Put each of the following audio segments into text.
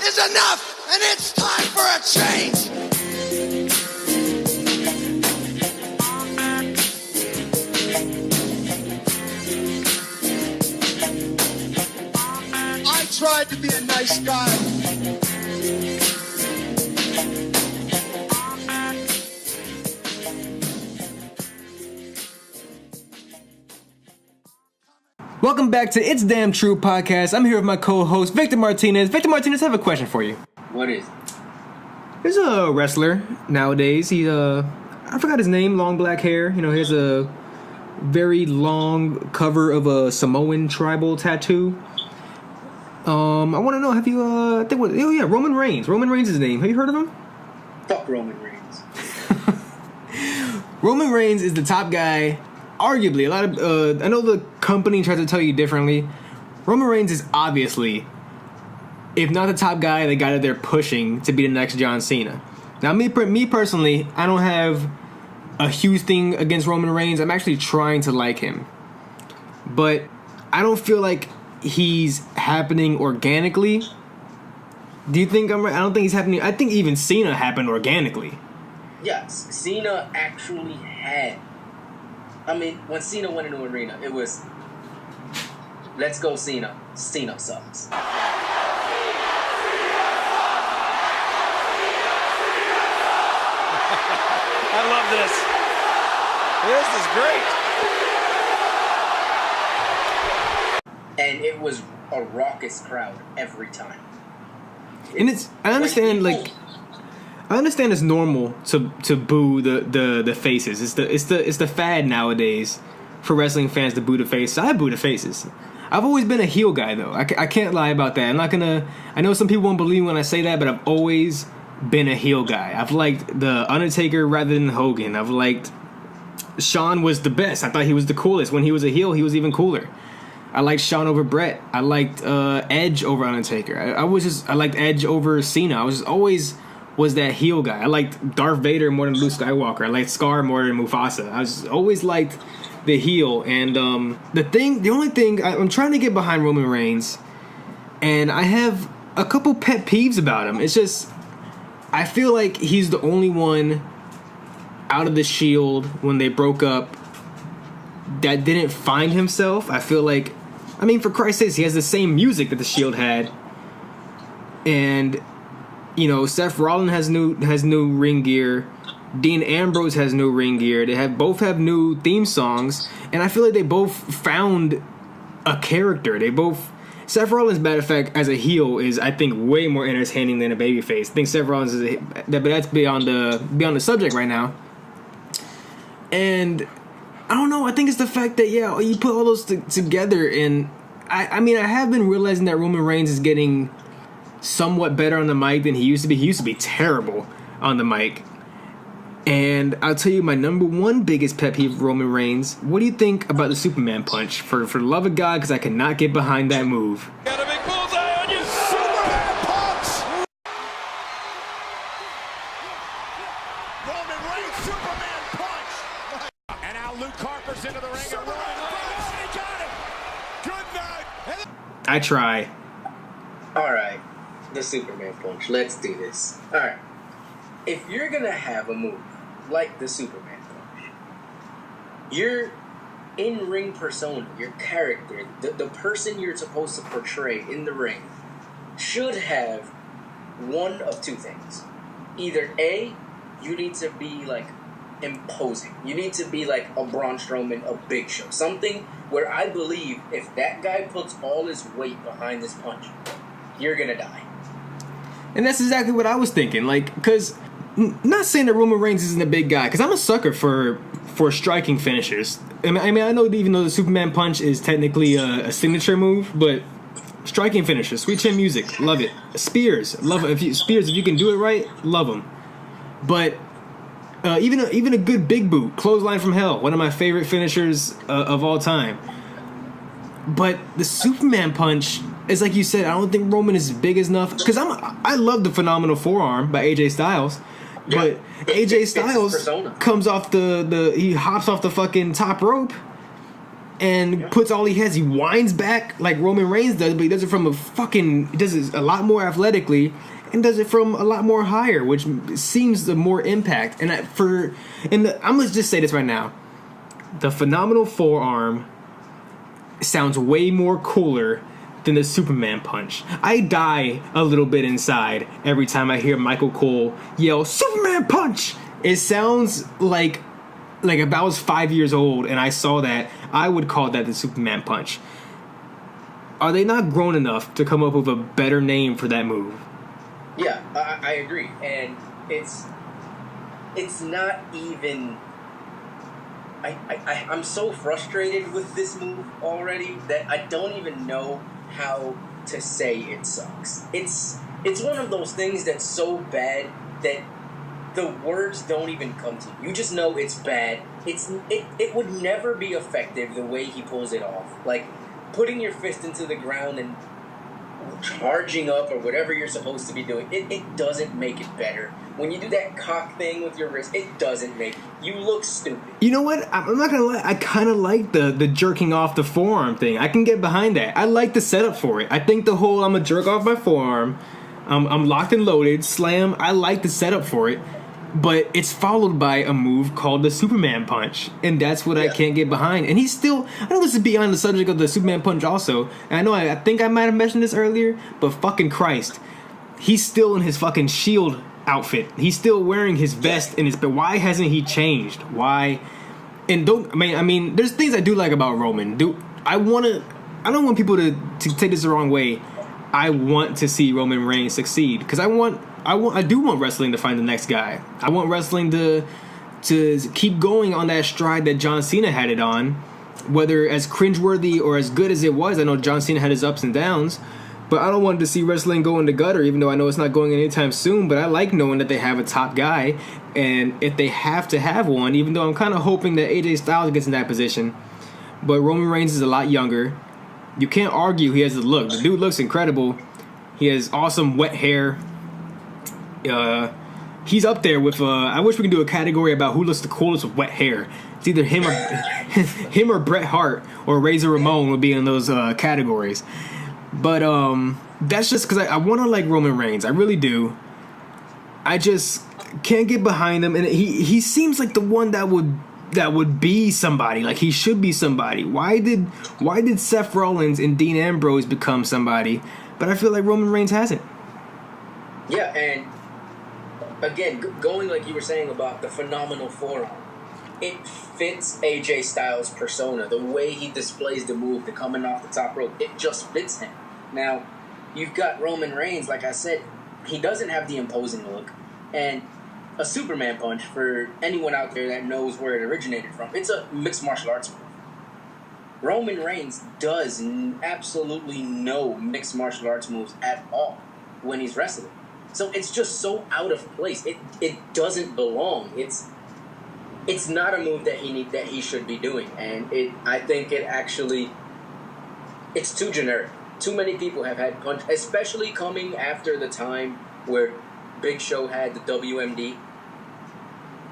is enough, and it's time for a change. I tried to be a nice guy. Welcome back to It's Damn True podcast. I'm here with my co-host, Victor Martinez. Victor Martinez, I have a question for you. What is it? There's a wrestler nowadays. He, I forgot his name, long black hair. You know, he has a very long cover of a Samoan tribal tattoo. I want to know, have you, Roman Reigns. Roman Reigns is his name. Have you heard of him? Fuck Roman Reigns. Roman Reigns is the top guy. Arguably, a lot of I know the company tries to tell you differently. Roman Reigns is obviously, if not the top guy, the guy that they're pushing to be the next John Cena. Now, me personally, I don't have a huge thing against Roman Reigns. I'm actually trying to like him, but I don't feel like he's happening organically. Do you think I'm right? I don't think he's happening. I think even Cena happened organically. Yes, Cena actually had. I mean, when Cena went into arena, it was, let's go Cena. Cena sucks. I love this. This is great. And it was a raucous crowd every time. And it's, I understand, like, I understand it's normal to boo the faces. It's the fad nowadays for wrestling fans to boo the faces. I boo the faces. I've always been a heel guy though. I can't lie about that. I'm not gonna. I know some people won't believe me when I say that, but I've always been a heel guy. I've liked the Undertaker rather than Hogan. I've liked Shawn was the best. I thought he was the coolest. When he was a heel, he was even cooler. I liked Shawn over Brett. I liked Edge over Undertaker. I liked Edge over Cena. I was always that heel guy. I liked Darth Vader more than Luke Skywalker. I liked Scar more than Mufasa. I was always liked the heel. And the only thing I'm trying to get behind Roman Reigns, and I have a couple pet peeves about him. It's just I feel like he's the only one out of the Shield when they broke up that didn't find himself. I feel like, I mean, for Christ's sake, he has the same music that the Shield had, and you know, Seth Rollins has new ring gear. Dean Ambrose has new ring gear. They both have new theme songs, and I feel like they both found a character. Seth Rollins, matter of fact, as a heel, is I think way more entertaining than a babyface. I think Seth Rollins but that's beyond the subject right now. And I don't know. I think it's the fact that you put all those together, and I mean, I have been realizing that Roman Reigns is getting somewhat better on the mic than he used to be. He used to be terrible on the mic. And I'll tell you my number one biggest pet peeve of Roman Reigns. What do you think about the Superman punch? For the love of God, because I cannot get behind that move. Got a big bullseye on you. Superman punch. Roman Reigns, Superman punch. And now Luke Harper's into the ring. Superman punch. He got it. Good night. I try. All right, the Superman punch. Let's do this. All right. If you're going to have a move like the Superman punch, your in-ring persona, your character, the person you're supposed to portray in the ring should have one of two things. Either A, you need to be like imposing. You need to be like a Braun Strowman, a Big Show. Something where I believe if that guy puts all his weight behind this punch, you're going to die. And that's exactly what I was thinking. Like, because, not saying that Roman Reigns isn't a big guy, because I'm a sucker for striking finishers. I mean, I know that even though the Superman punch is technically a signature move, but striking finishers, sweet chin music, love it. Spears, love it. If you can do it right, love them. But even a good big boot, clothesline from hell, one of my favorite finishers of all time. But the Superman punch is, like you said, I don't think Roman is big enough, because I love the phenomenal forearm by AJ Styles. But AJ Styles comes off he hops off the fucking top rope and puts all he has. He winds back like Roman Reigns does, but he does it from he does it a lot more athletically and does it from a lot more higher, which seems the more impact. And I'm gonna just say this right now: the phenomenal forearm sounds way more cooler than the Superman punch. I die a little bit inside every time I hear Michael Cole yell Superman punch. It sounds like if I was 5 years old and I saw that, I would call that the Superman punch. Are they not grown enough to come up with a better name for that move? Yeah, I agree. And it's not even... I'm so frustrated with this move already that I don't even know how to say it sucks. It's one of those things that's so bad that the words don't even come to you. You just know it's bad. It would never be effective the way he pulls it off. Like putting your fist into the ground and charging up or whatever you're supposed to be doing. It doesn't make it better. When you do that cock thing with your wrist, it doesn't make it. You look stupid. You know what? I'm not gonna lie. I kind of like the jerking off the forearm thing. I can get behind that. I like the setup for it. I think the whole I'm gonna jerk off my forearm, I'm locked and loaded, slam. I like the setup for it. But it's followed by a move called the Superman punch, and that's what I can't get behind. And he's still, I know this is beyond the subject of the Superman punch also, and I know I think I might have mentioned this earlier, but fucking Christ, he's still in his fucking Shield outfit. He's still wearing his vest and but why hasn't he changed? Why? And I mean, there's things I do like about Roman. I don't want people to take this the wrong way. I want to see Roman Reigns succeed because I do want wrestling to find the next guy. I want wrestling to keep going on that stride that John Cena had it on, whether as cringeworthy or as good as it was. I know John Cena had his ups and downs, but I don't want to see wrestling go in the gutter, even though I know it's not going anytime soon. But I like knowing that they have a top guy, and if they have to have one, even though I'm kind of hoping that AJ Styles gets in that position. But Roman Reigns is a lot younger. You can't argue he has the look. The dude looks incredible. He has awesome wet hair. He's up there with. I wish we could do a category about who looks the coolest with wet hair. It's either him or Bret Hart or Razor Ramon would be in those categories. But that's just because I want to like Roman Reigns. I really do. I just can't get behind him, and he seems like the one that would be somebody. Like he should be somebody. Why did Seth Rollins and Dean Ambrose become somebody? But I feel like Roman Reigns hasn't. Yeah, and again, going like you were saying about the phenomenal forearm, it fits AJ Styles' persona. The way he displays the move, the coming off the top rope, it just fits him. Now, you've got Roman Reigns, like I said, he doesn't have the imposing look, and a Superman punch, for anyone out there that knows where it originated from, it's a mixed martial arts move. Roman Reigns does absolutely no mixed martial arts moves at all when he's wrestling. So it's just so out of place. It doesn't belong. It's not a move that he should be doing, and I think it's too generic. Too many people have had punch, especially coming after the time where Big Show had the WMD.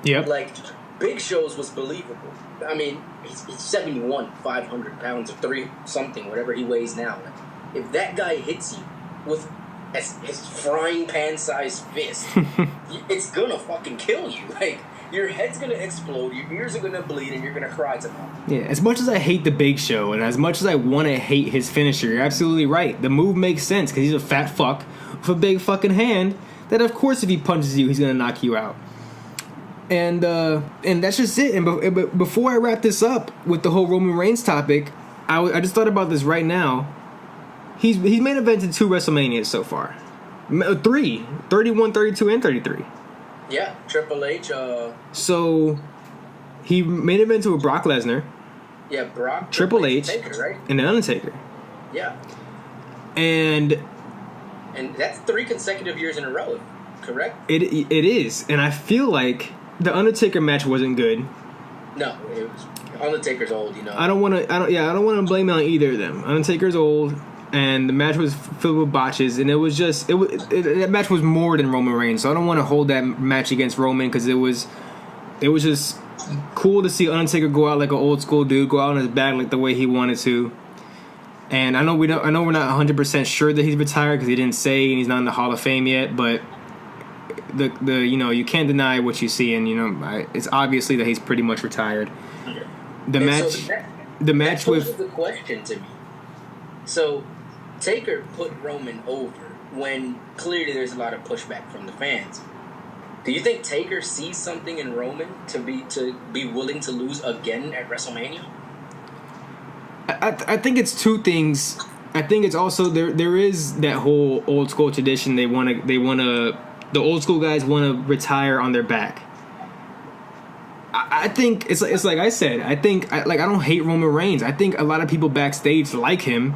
Yep. Like, Big Show's was believable. I mean, he's 71, 500 pounds or 3-something, whatever he weighs now. Like, if that guy hits you with his frying pan-sized fist, it's gonna fucking kill you. Like, your head's gonna explode, your ears are gonna bleed, and you're gonna cry tomorrow. Yeah, as much as I hate the Big Show, and as much as I want to hate his finisher, you're absolutely right. The move makes sense, because he's a fat fuck with a big fucking hand, that of course if he punches you, he's gonna knock you out. And that's just it. And before I wrap this up with the whole Roman Reigns topic, I just thought about this right now. He's main evented 2 WrestleManias so far. 3. 31, 32, and 33. Yeah, Triple H. So, he main evented with Brock Lesnar. Yeah, Brock. Triple H. Taker, right? And The Undertaker. Yeah. And that's 3 consecutive years in a row, correct? It is. And I feel like the Undertaker match wasn't good. No, it was. Undertaker's old, you know. I don't want to blame it on either of them. Undertaker's old, and the match was filled with botches, and that match was more than Roman Reigns. So I don't want to hold that match against Roman because it was just cool to see Undertaker go out like an old school dude, go out on his back like the way he wanted to. And I know we're not 100% sure that he's retired because he didn't say, and he's not in the Hall of Fame yet. But the you can't deny what you see, and it's obviously that he's pretty much retired. The match with the question to me. So Taker put Roman over when clearly there's a lot of pushback from the fans. Do you think Taker sees something in Roman to be willing to lose again at WrestleMania? I think it's two things. I think it's also there is that whole old school tradition. The old school guys want to retire on their back. I think it's like I said. I don't hate Roman Reigns. I think a lot of people backstage like him,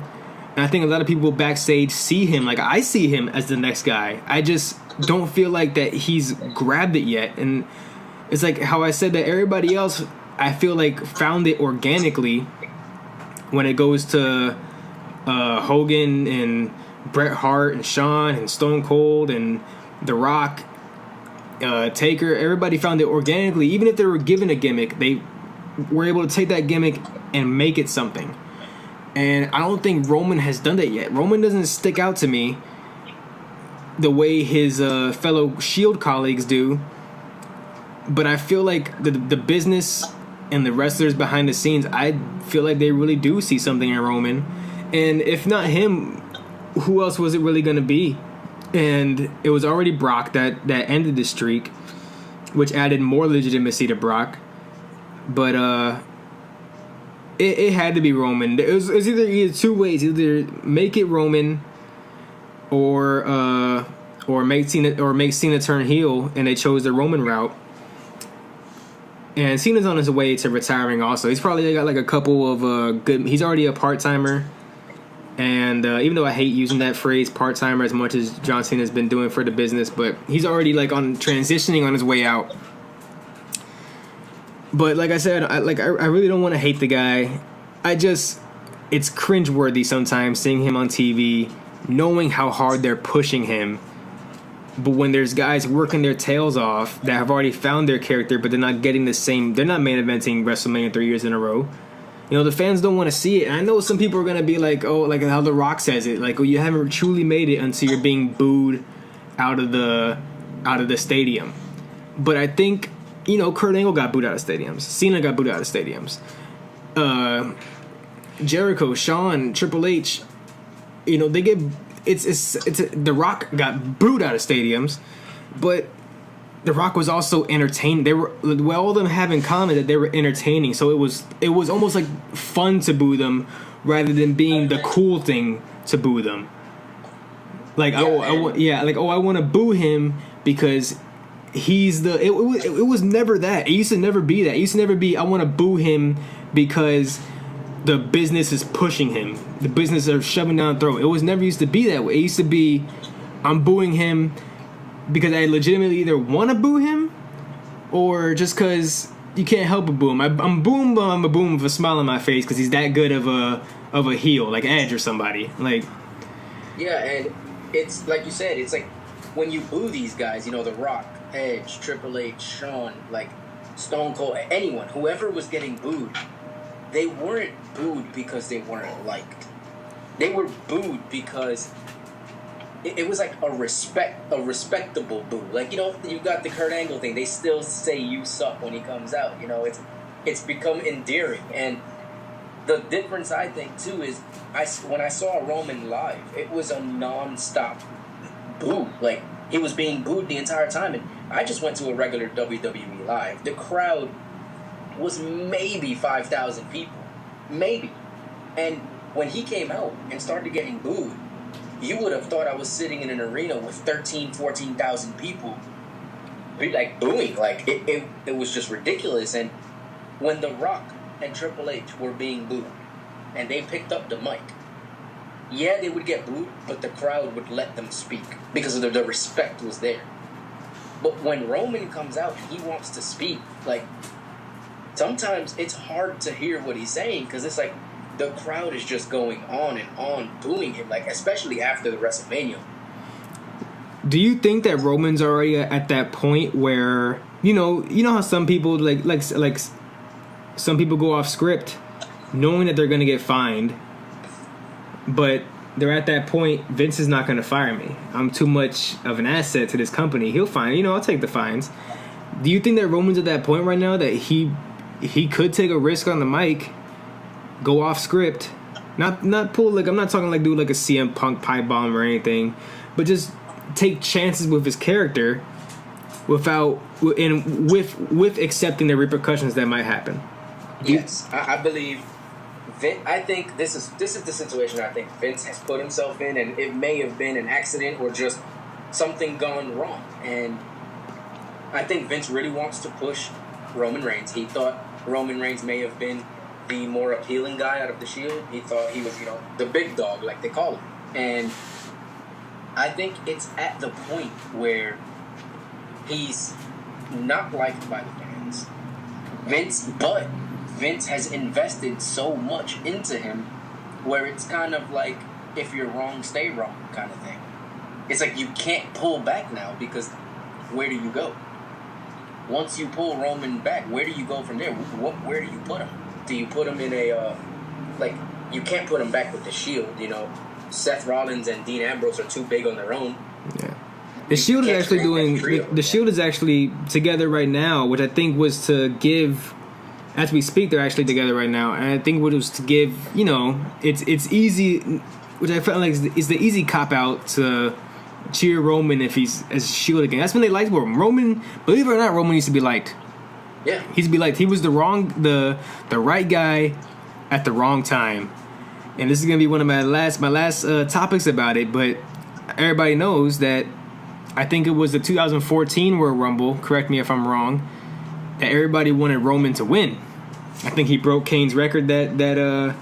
and I think a lot of people backstage see him like I see him as the next guy. I just don't feel like that he's grabbed it yet, and it's like how I said that everybody else I feel like found it organically. When it goes to Hogan and Bret Hart and Shawn and Stone Cold and The Rock, Taker, everybody found it organically. Even if they were given a gimmick, they were able to take that gimmick and make it something. And I don't think Roman has done that yet. Roman doesn't stick out to me the way his fellow Shield colleagues do. But I feel like the business and the wrestlers behind the scenes, I feel like they really do see something in Roman. And if not him, who else was it really going to be? And it was already Brock that ended the streak, which added more legitimacy to Brock. But it had to be Roman. It was either two ways: either make it Roman, or make Cena turn heel, and they chose the Roman route. And Cena's on his way to retiring also. He's probably got like a couple of good... He's already a part-timer. And even though I hate using that phrase, part-timer, as much as John Cena's been doing for the business, but he's already like transitioning on his way out. But like I said, I really don't want to hate the guy. It's cringeworthy sometimes seeing him on TV, knowing how hard they're pushing him. But when there's guys working their tails off that have already found their character, but they're not getting the same, they're not main eventing WrestleMania 3 years in a row. The fans don't want to see it. And I know some people are going to be like, oh, like how The Rock says it, like, oh, you haven't truly made it until you're being booed out of the stadium. But I think, Kurt Angle got booed out of stadiums. Cena got booed out of stadiums. Jericho, Shawn, Triple H, they get... The Rock got booed out of stadiums, but The Rock was also entertaining. All of them have in common that they were entertaining. So it was almost like fun to boo them rather than being the cool thing to boo them. Like I want to boo him because he's the. It was never that. It used to never be that. It used to never be I want to boo him because the business is pushing him. The business are shoving down the throat. It was never used to be that way. It used to be, I'm booing him because I legitimately either want to boo him or just because you can't help but boo him. I'm booing, but I'm a boom with a smile on my face because he's that good of a heel, like Edge or somebody. Like, yeah, and it's like you said, it's like when you boo these guys, The Rock, Edge, Triple H, Shawn, like Stone Cold, anyone, whoever was getting booed, they weren't booed because they weren't liked. They were booed because it was like a respectable boo. Like, you got the Kurt Angle thing. They still say you suck when he comes out. It's become endearing. And the difference, I think, too, is when I saw Roman live, it was a non-stop boo. Like, he was being booed the entire time. And I just went to a regular WWE live. The crowd was maybe 5,000 people. Maybe. And when he came out and started getting booed, you would have thought I was sitting in an arena with 14,000 people like booing. Like, it was just ridiculous. And when The Rock and Triple H were being booed and they picked up the mic, yeah, they would get booed, but the crowd would let them speak because of the respect was there. But when Roman comes out and he wants to speak, like, sometimes it's hard to hear what he's saying because it's like the crowd is just going on and on booing him, like, especially after the WrestleMania. Do you think that Roman's already at that point where, you know how some people like some people go off script, knowing that they're gonna get fined, but they're at that point. Vince is not gonna fire me. I'm too much of an asset to this company. He'll fine. I'll take the fines. Do you think that Roman's at that point right now that he could take a risk on the mic, go off script, not pull like I'm not talking like do like a CM Punk pipe bomb or anything, but just take chances with his character without and with accepting the repercussions that might happen? Yes, I believe. I think this is the situation I think Vince has put himself in, and it may have been an accident or just something gone wrong. And I think Vince really wants to push Roman Reigns. He thought Roman Reigns may have been the more appealing guy out of the Shield. He thought he was, the big dog, like they call him. And I think it's at the point where he's not liked by the fans. Vince has invested so much into him where it's kind of like, if you're wrong, stay wrong kind of thing. It's like you can't pull back now because where do you go? Once you pull Roman back, where do you go from there? Where do you put him? Do you put him in a, you can't put him back with the Shield, Seth Rollins and Dean Ambrose are too big on their own. Yeah. The Shield is actually the Shield is actually together right now, which I think was to give, as we speak, they're actually together right now, and I think what it was to give, it's easy, which I felt like is the easy cop out to cheer Roman if he's as Shield again. That's when they liked Roman. Believe it or not, Roman used to be liked. Yeah, he used to be liked. He was the right guy at the wrong time, and this is gonna be one of my last topics about it. But everybody knows that I think it was the 2014 Royal Rumble. Correct me if I'm wrong. That everybody wanted Roman to win. I think he broke Kane's record that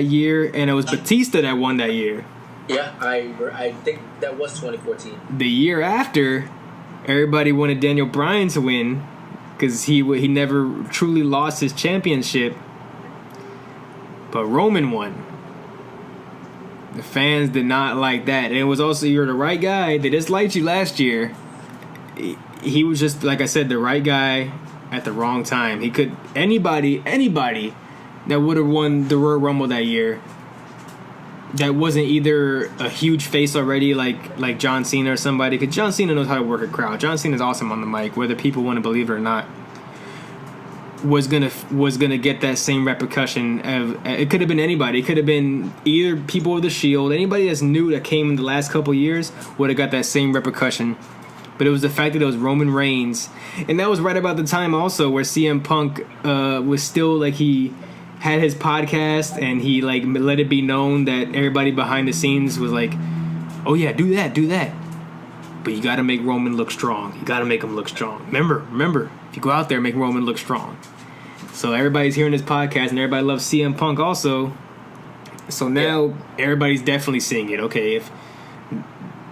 year, and it was Batista that won that year. Yeah, I think that was 2014. The year after, everybody wanted Daniel Bryan to win because he never truly lost his championship, but Roman won. The fans did not like that, and it was also, you're the right guy. They disliked you last year. He was just, like I said, the right guy at the wrong time. He could anybody that would have won the Royal Rumble that year that wasn't either a huge face already like John Cena or somebody, because John Cena knows how to work a crowd. John Cena's awesome on the mic, whether people want to believe it or not. Was gonna get that same repercussion of, it could have been anybody. It could have been either people of the Shield, anybody that's new that came in the last couple years would have got that same repercussion. But it was the fact that it was Roman Reigns, and that was right about the time also where CM Punk was still like, he had his podcast and he like let it be known that everybody behind the scenes was like, oh yeah, do that, but you got to make Roman look strong. You got to make him look strong. Remember, if you go out there, make Roman look strong. So everybody's hearing this podcast and everybody loves CM Punk also. So now everybody's definitely seeing it. Okay,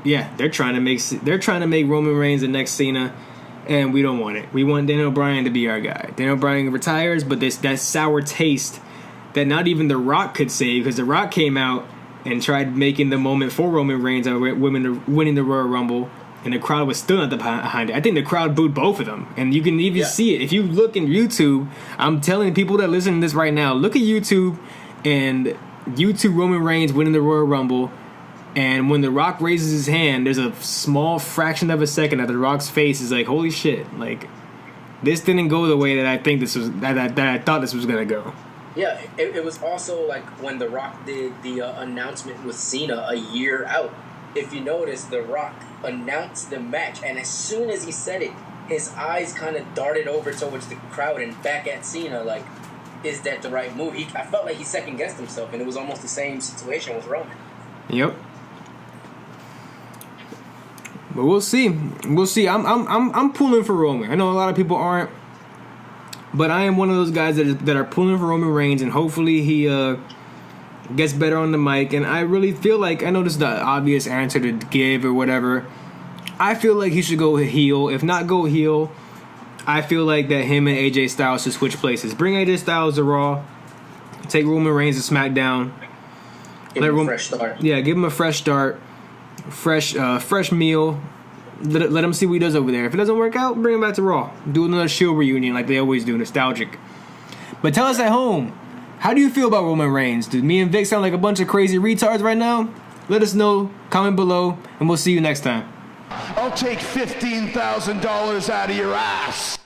they're trying to make Roman Reigns the next Cena, and we don't want it. We want Daniel Bryan to be our guy. Daniel Bryan retires, but that sour taste that not even The Rock could save, because The Rock came out and tried making the moment for Roman Reigns winning the Royal Rumble, and the crowd was still not behind it. I think the crowd booed both of them, and you can even see it if you look in YouTube. I'm telling people that listen to this right now, look at YouTube and YouTube Roman Reigns winning the Royal Rumble. And when The Rock raises his hand, there's a small fraction of a second that The Rock's face is like, holy shit, like, this didn't go the way that I think this was, that I thought this was gonna go. Yeah, it was also like when The Rock did the announcement with Cena a year out. If you notice, The Rock announced the match, and as soon as he said it, his eyes kind of darted over towards the crowd and back at Cena, like, is that the right move? I felt like he second-guessed himself, and it was almost the same situation with Roman. Yep. But we'll see. I'm pulling for Roman. I know a lot of people aren't, but I am one of those guys that are pulling for Roman Reigns, and hopefully he gets better on the mic. And I really feel like, I know this is the obvious answer to give or whatever, I feel like he should go heel. If not go heel, I feel like that him and AJ Styles should switch places. Bring AJ Styles to Raw, take Roman Reigns to SmackDown. Give him a fresh start. Yeah, give him a fresh start. Fresh meal, Let him see what he does over there. If it doesn't work out, bring him back to Raw. Do another Shield reunion like they always do, nostalgic. But tell us at home, how do you feel about Roman Reigns? Do me and Vic sound like a bunch of crazy retards right now? Let us know, comment below, and we'll see you next time. I'll take $15,000 out of your ass.